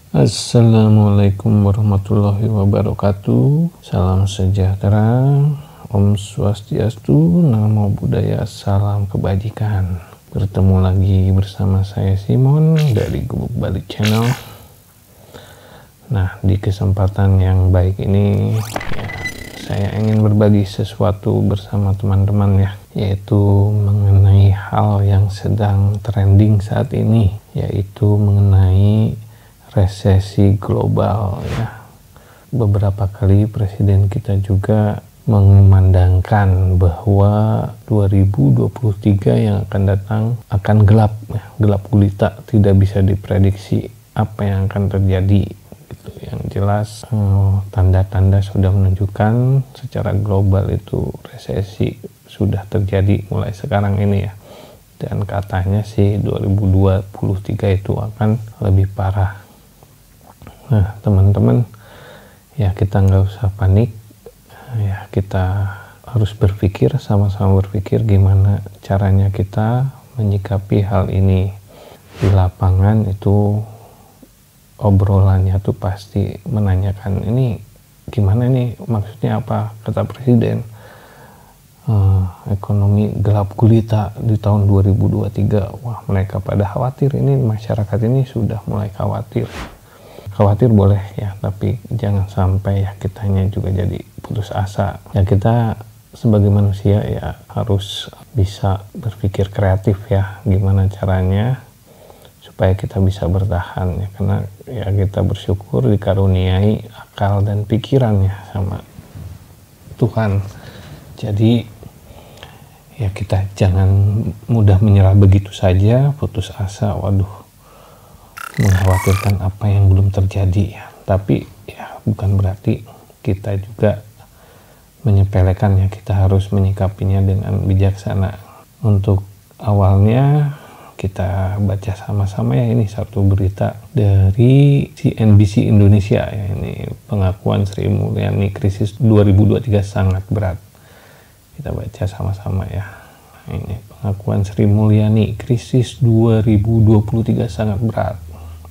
Assalamualaikum warahmatullahi wabarakatuh. Salam sejahtera, Om Swastiastu, Namo Buddhaya, salam kebajikan. Bertemu lagi bersama saya Simon dari Gubuk Balik Channel. Nah, di kesempatan yang baik ini saya ingin berbagi sesuatu bersama teman-teman yaitu mengenai hal yang sedang trending saat ini, yaitu mengenai resesi global Beberapa kali presiden kita juga mengumandangkan bahwa 2023 yang akan datang akan gelap gulita, tidak bisa diprediksi apa yang akan terjadi. Yang jelas tanda-tanda sudah menunjukkan secara global itu resesi sudah terjadi mulai sekarang ini dan katanya sih 2023 itu akan lebih parah. Nah teman-teman, kita nggak usah panik, kita harus sama-sama berpikir gimana caranya kita menyikapi hal ini. Di lapangan itu obrolannya tuh pasti menanyakan, ini gimana nih, maksudnya apa, kata presiden, ekonomi gelap gulita di tahun 2023. Wah, mereka pada khawatir, ini masyarakat ini sudah mulai khawatir boleh tapi jangan sampai kitanya juga jadi putus asa. Kita sebagai manusia harus bisa berpikir kreatif gimana caranya supaya kita bisa bertahan karena kita bersyukur dikaruniai akal dan pikirannya sama Tuhan. Jadi kita jangan mudah menyerah begitu saja, putus asa, mengkhawatirkan apa yang belum terjadi. Tapi bukan berarti kita juga menyepelekan kita harus menyikapinya dengan bijaksana. Untuk awalnya kita baca sama-sama ini satu berita dari CNBC Indonesia ini pengakuan Sri Mulyani, krisis 2023 sangat berat. Kita baca sama-sama ini pengakuan Sri Mulyani, krisis 2023 sangat berat.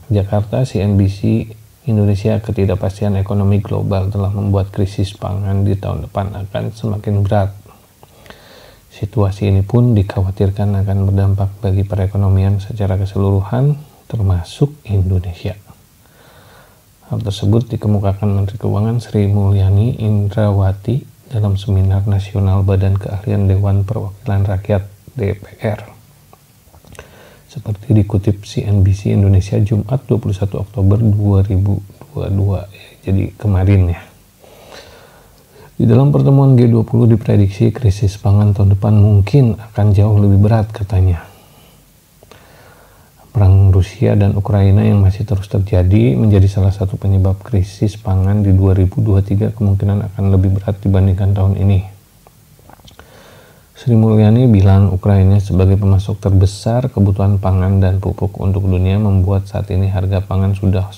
Jakarta, CNBC Indonesia, ketidakpastian ekonomi global telah membuat krisis pangan di tahun depan akan semakin berat. Situasi ini pun dikhawatirkan akan berdampak bagi perekonomian secara keseluruhan, termasuk Indonesia. Hal tersebut dikemukakan Menteri Keuangan Sri Mulyani Indrawati dalam Seminar Nasional Badan Keahlian Dewan Perwakilan Rakyat DPR. Seperti dikutip CNBC Indonesia Jumat 21 Oktober 2022, jadi kemarin Di dalam pertemuan G20 diprediksi krisis pangan tahun depan mungkin akan jauh lebih berat, katanya. Perang Rusia dan Ukraina yang masih terus terjadi menjadi salah satu penyebab krisis pangan di 2023 kemungkinan akan lebih berat dibandingkan tahun ini. Sri Mulyani bilang Ukraina sebagai pemasok terbesar kebutuhan pangan dan pupuk untuk dunia membuat saat ini harga pangan sudah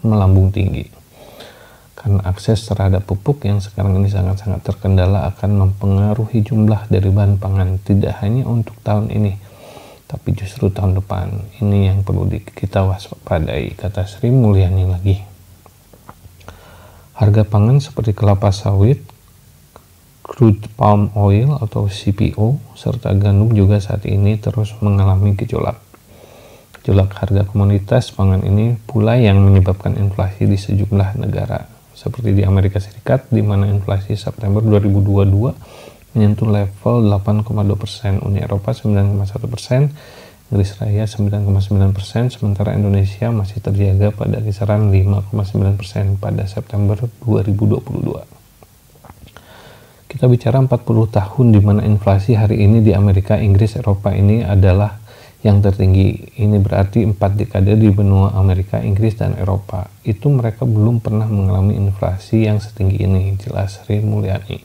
melambung tinggi. Karena akses terhadap pupuk yang sekarang ini sangat-sangat terkendala akan mempengaruhi jumlah dari bahan pangan tidak hanya untuk tahun ini, tapi justru tahun depan. Ini yang perlu kita waspadai, kata Sri Mulyani lagi. Harga pangan seperti kelapa sawit, crude palm oil atau CPO, serta gandum juga saat ini terus mengalami gejolak. Gejolak harga komoditas pangan ini pula yang menyebabkan inflasi di sejumlah negara, seperti di Amerika Serikat, di mana inflasi September 2022 menyentuh level 8,2%, Uni Eropa 9,1%, Inggris Raya 9,9%, sementara Indonesia masih terjaga pada kisaran 5,9% pada September 2022. Kita bicara 40 tahun di mana inflasi hari ini di Amerika, Inggris, Eropa ini adalah yang tertinggi. Ini berarti 4 dekade di benua Amerika, Inggris, dan Eropa. Itu mereka belum pernah mengalami inflasi yang setinggi ini, jelas Sri Mulyani.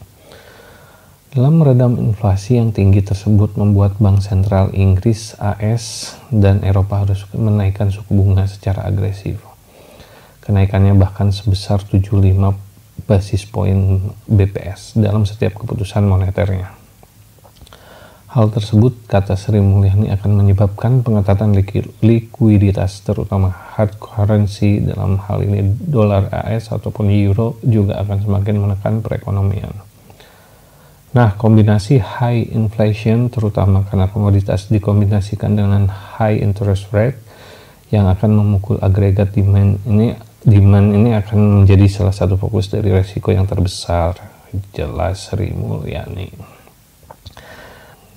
Dalam meredam inflasi yang tinggi tersebut membuat Bank Sentral Inggris, AS, dan Eropa harus menaikkan suku bunga secara agresif. Kenaikannya bahkan sebesar 75 basis poin BPS dalam setiap keputusan moneternya. Hal tersebut, kata Sri Mulyani, akan menyebabkan pengetatan likuiditas, terutama hard currency, dalam hal ini dolar AS ataupun euro, juga akan semakin menekan perekonomian. Nah, kombinasi high inflation, terutama karena komoditas dikombinasikan dengan high interest rate, yang akan memukul agregat demand ini akan menjadi salah satu fokus dari resiko yang terbesar, jelas Sri Mulyani.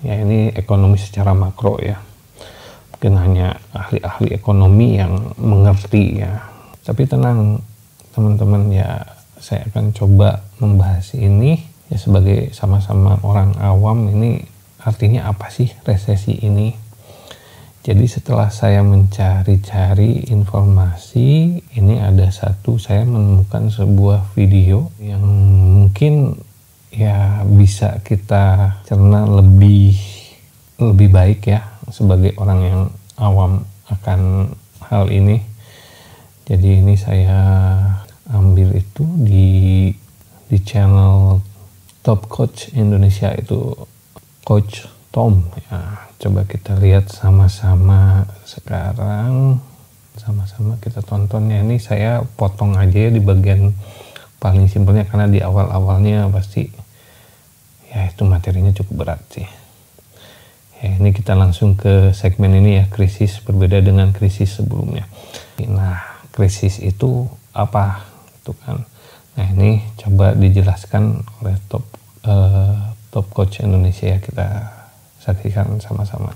Ya, ini ekonomi secara makro ya, mungkin hanya ahli-ahli ekonomi yang mengerti ya. Tapi tenang teman-teman ya, saya akan coba membahas ini ya sebagai sama-sama orang awam. Ini artinya apa sih resesi ini? Jadi setelah saya mencari-cari informasi, ini saya menemukan sebuah video yang mungkin ya bisa kita cerna lebih baik ya sebagai orang yang awam akan hal ini. Jadi ini saya ambil itu di channel Top Coach Indonesia, itu Coach Tom ya. Coba kita lihat sama-sama sekarang, sama-sama kita tonton ya. Ini saya potong aja ya di bagian paling simpelnya, karena di awal-awalnya pasti ya itu materinya cukup berat sih. Ya, ini kita langsung ke segmen ini ya, krisis berbeda dengan krisis sebelumnya. Nah, krisis itu apa? Itu kan. Nah, ini coba dijelaskan oleh Top Coach Indonesia ya, kita saksikan sama-sama.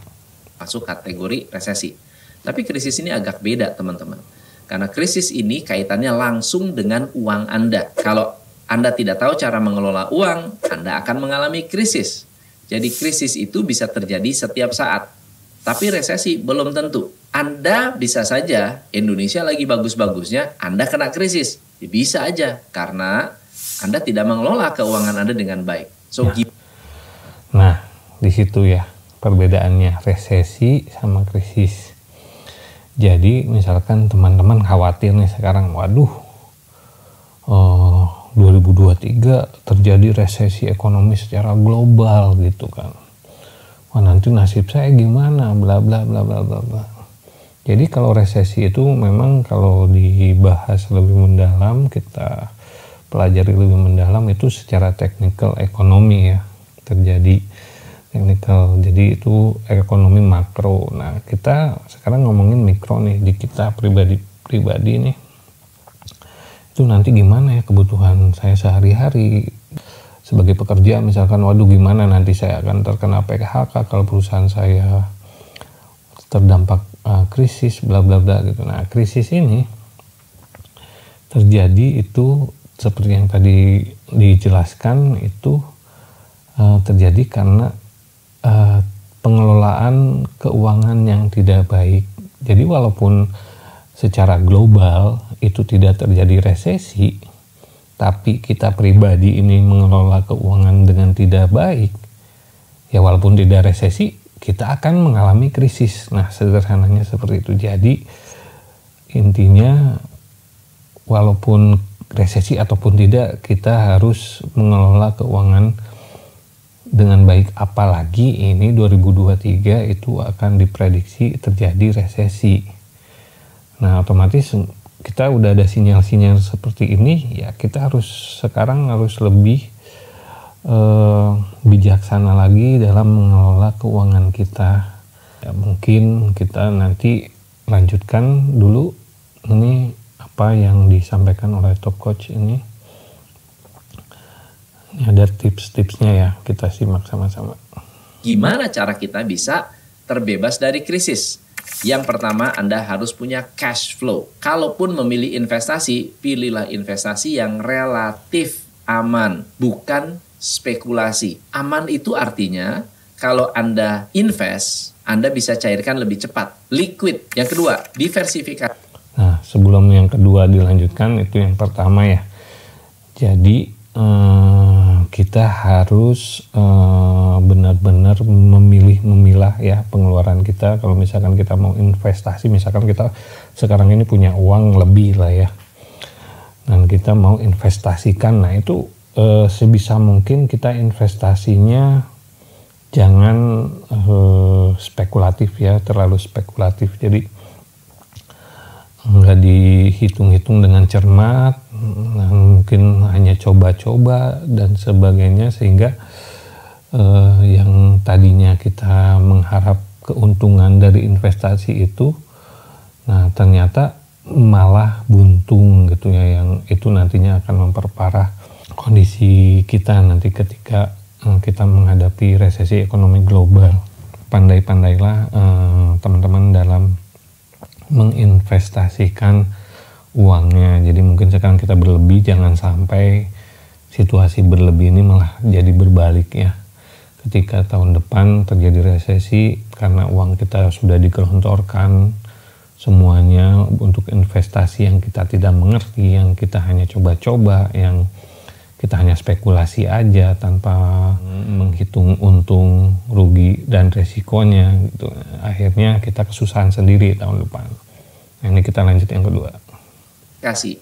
Masuk kategori resesi. Tapi krisis ini agak beda, teman-teman. Karena krisis ini kaitannya langsung dengan uang Anda. Kalau Anda tidak tahu cara mengelola uang, Anda akan mengalami krisis. Jadi krisis itu bisa terjadi setiap saat. Tapi resesi belum tentu. Anda bisa saja, Indonesia lagi bagus-bagusnya, Anda kena krisis. Bisa aja, karena Anda tidak mengelola keuangan Anda dengan baik. Nah, di situ ya perbedaannya resesi sama krisis. Jadi misalkan teman-teman khawatir nih sekarang, waduh 2023 terjadi resesi ekonomi secara global gitu kan. Wah, nanti nasib saya gimana, bla bla bla bla bla bla. Jadi kalau resesi itu memang kalau dibahas lebih mendalam, kita pelajari lebih mendalam, itu secara teknikal ekonomi ya terjadi. Teknikal, jadi itu ekonomi makro. Nah, kita sekarang ngomongin mikro nih, di kita pribadi nih, itu nanti gimana ya kebutuhan saya sehari-hari sebagai pekerja. Misalkan, waduh gimana nanti saya akan terkena PHK kalau perusahaan saya terdampak krisis, bla bla bla gitu. Nah, krisis ini terjadi itu seperti yang tadi dijelaskan, itu terjadi karena pengelolaan keuangan yang tidak baik. Jadi walaupun secara global itu tidak terjadi resesi, tapi kita pribadi ini mengelola keuangan dengan tidak baik, ya walaupun tidak resesi, kita akan mengalami krisis. Nah, sederhananya seperti itu. Jadi intinya walaupun resesi ataupun tidak, kita harus mengelola keuangan dengan baik. Apalagi ini 2023 itu akan diprediksi terjadi resesi. Nah, otomatis kita udah ada sinyal-sinyal seperti ini, ya kita sekarang harus lebih bijaksana lagi dalam mengelola keuangan kita. Ya, mungkin kita nanti lanjutkan dulu ini apa yang disampaikan oleh Top Coach ini. Ini ada tips-tipsnya ya, kita simak sama-sama. Gimana cara kita bisa terbebas dari krisis? Yang pertama, Anda harus punya cash flow. Kalaupun memilih investasi, pilihlah investasi yang relatif aman, bukan spekulasi. Aman itu artinya kalau Anda invest, Anda bisa cairkan lebih cepat. Liquid. Yang kedua, diversifikasi. Nah, sebelum yang kedua dilanjutkan, itu yang pertama ya. Jadi kita harus benar-benar memilah ya pengeluaran kita. Kalau misalkan kita mau investasi, misalkan kita sekarang ini punya uang lebih lah ya, dan kita mau investasikan, nah itu sebisa mungkin kita investasinya jangan spekulatif ya, terlalu spekulatif. Jadi nggak dihitung-hitung dengan cermat, mungkin hanya coba-coba dan sebagainya, sehingga yang tadinya kita mengharap keuntungan dari investasi itu, nah ternyata malah buntung gitu ya, yang itu nantinya akan memperparah kondisi kita nanti ketika kita menghadapi resesi ekonomi global. Pandai-pandailah teman-teman dalam menginvestasikan uangnya. Jadi mungkin sekarang kita berlebih, jangan sampai situasi berlebih ini malah jadi berbalik ya. Ketika tahun depan terjadi resesi karena uang kita sudah digelontorkan semuanya untuk investasi yang kita tidak mengerti, yang kita hanya coba-coba, yang kita hanya spekulasi aja tanpa menghitung untung, rugi, dan resikonya gitu. Akhirnya kita kesusahan sendiri tahun depan. Nah, ini kita lanjut yang kedua.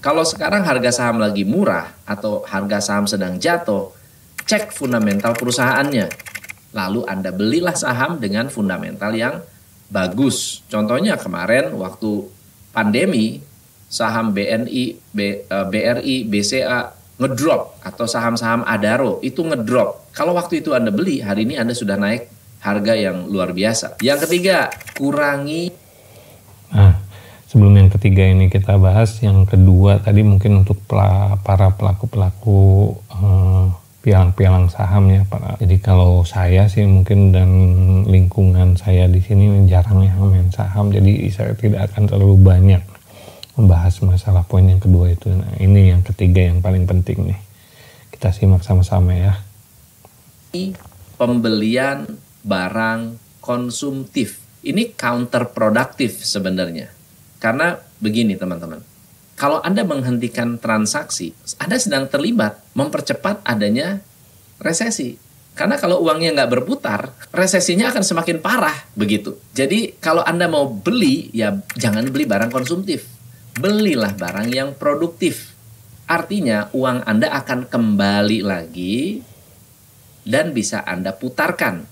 Kalau sekarang harga saham lagi murah atau harga saham sedang jatuh, cek fundamental perusahaannya. Lalu Anda belilah saham dengan fundamental yang bagus. Contohnya kemarin waktu pandemi, saham BNI, BRI, BCA ngedrop, atau saham-saham Adaro itu ngedrop. Kalau waktu itu Anda beli, hari ini Anda sudah naik harga yang luar biasa. Yang ketiga, kurangi. Nah, sebelum yang ketiga ini kita bahas yang kedua tadi, mungkin untuk para pelaku-pelaku pialang-pialang saham ya Pak. Jadi kalau saya sih mungkin dan lingkungan saya di sini jarang yang main saham, jadi saya tidak akan terlalu banyak membahas masalah poin yang kedua itu. Nah, ini yang ketiga yang paling penting nih. Kita simak sama-sama ya. Pembelian barang konsumtif. Ini counterproduktif sebenarnya. Karena begini teman-teman. Kalau Anda menghentikan transaksi, Anda sedang terlibat mempercepat adanya resesi. Karena kalau uangnya nggak berputar, resesinya akan semakin parah begitu. Jadi kalau Anda mau beli, ya jangan beli barang konsumtif. Belilah barang yang produktif. Artinya uang Anda akan kembali lagi dan bisa Anda putarkan.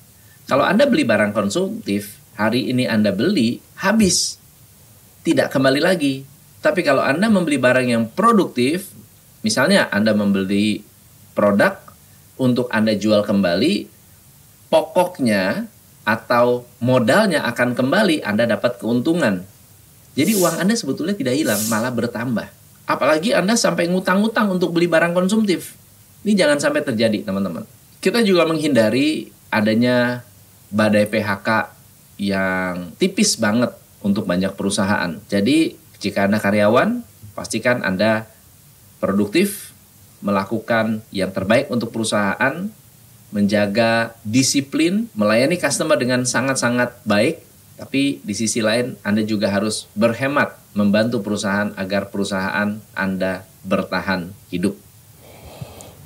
Kalau Anda beli barang konsumtif, hari ini Anda beli, habis. Tidak kembali lagi. Tapi kalau Anda membeli barang yang produktif, misalnya Anda membeli produk untuk Anda jual kembali, pokoknya atau modalnya akan kembali, Anda dapat keuntungan. Jadi uang Anda sebetulnya tidak hilang, malah bertambah. Apalagi Anda sampai ngutang-ngutang untuk beli barang konsumtif. Ini jangan sampai terjadi teman-teman. Kita juga menghindari adanya badai PHK yang tipis banget untuk banyak perusahaan. Jadi jika Anda karyawan, pastikan Anda produktif, melakukan yang terbaik untuk perusahaan, menjaga disiplin, melayani customer dengan sangat-sangat baik. Tapi di sisi lain Anda juga harus berhemat, membantu perusahaan agar perusahaan Anda bertahan hidup.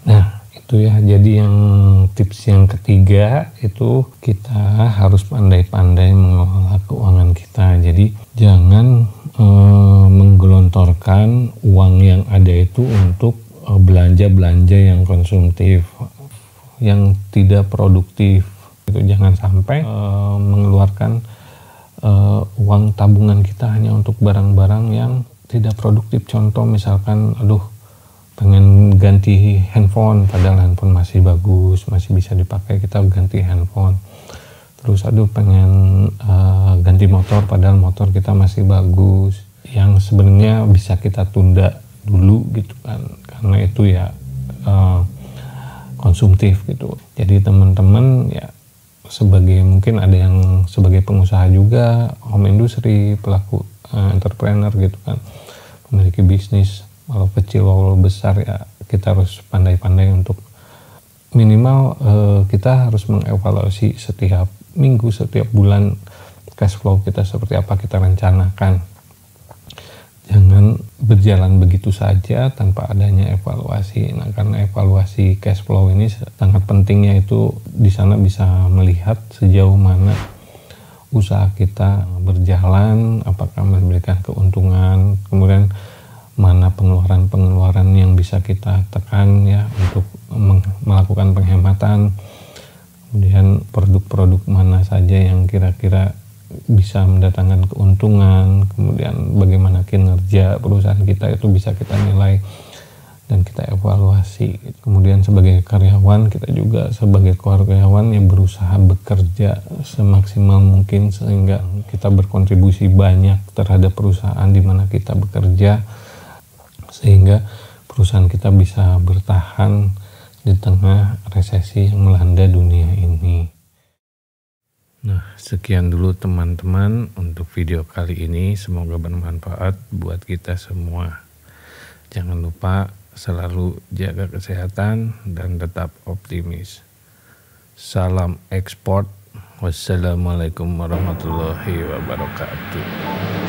Nah itu ya, jadi yang tips yang ketiga itu kita harus pandai-pandai mengelola keuangan kita. Jadi jangan menggelontorkan uang yang ada itu untuk belanja-belanja yang konsumtif, yang tidak produktif. Itu jangan sampai mengeluarkan uang tabungan kita hanya untuk barang-barang yang tidak produktif. Contoh misalkan, pengen ganti handphone, padahal handphone masih bagus, masih bisa dipakai, kita ganti handphone. Terus pengen ganti motor, padahal motor kita masih bagus, yang sebenarnya bisa kita tunda dulu gitu kan, karena itu ya konsumtif gitu. Jadi teman-teman ya, mungkin ada yang sebagai pengusaha juga, home industry, pelaku entrepreneur gitu kan, memiliki bisnis walau kecil walau besar, ya kita harus pandai-pandai untuk minimal kita harus mengevaluasi setiap minggu, setiap bulan cash flow kita seperti apa, kita rencanakan. Jangan berjalan begitu saja tanpa adanya evaluasi. Nah, karena evaluasi cash flow ini sangat pentingnya, itu di sana bisa melihat sejauh mana usaha kita berjalan, apakah memberikan keuntungan, kemudian mana pengeluaran-pengeluaran yang bisa kita tekan ya untuk melakukan penghematan, kemudian produk-produk mana saja yang kira-kira bisa mendatangkan keuntungan, kemudian bagaimana kinerja perusahaan kita itu bisa kita nilai dan kita evaluasi. Kemudian sebagai karyawan, kita juga sebagai karyawan yang berusaha bekerja semaksimal mungkin sehingga kita berkontribusi banyak terhadap perusahaan di mana kita bekerja, sehingga perusahaan kita bisa bertahan di tengah resesi yang melanda dunia ini. Nah, sekian dulu teman-teman untuk video kali ini. Semoga bermanfaat buat kita semua. Jangan lupa selalu jaga kesehatan dan tetap optimis. Salam ekspor. Wassalamualaikum warahmatullahi wabarakatuh.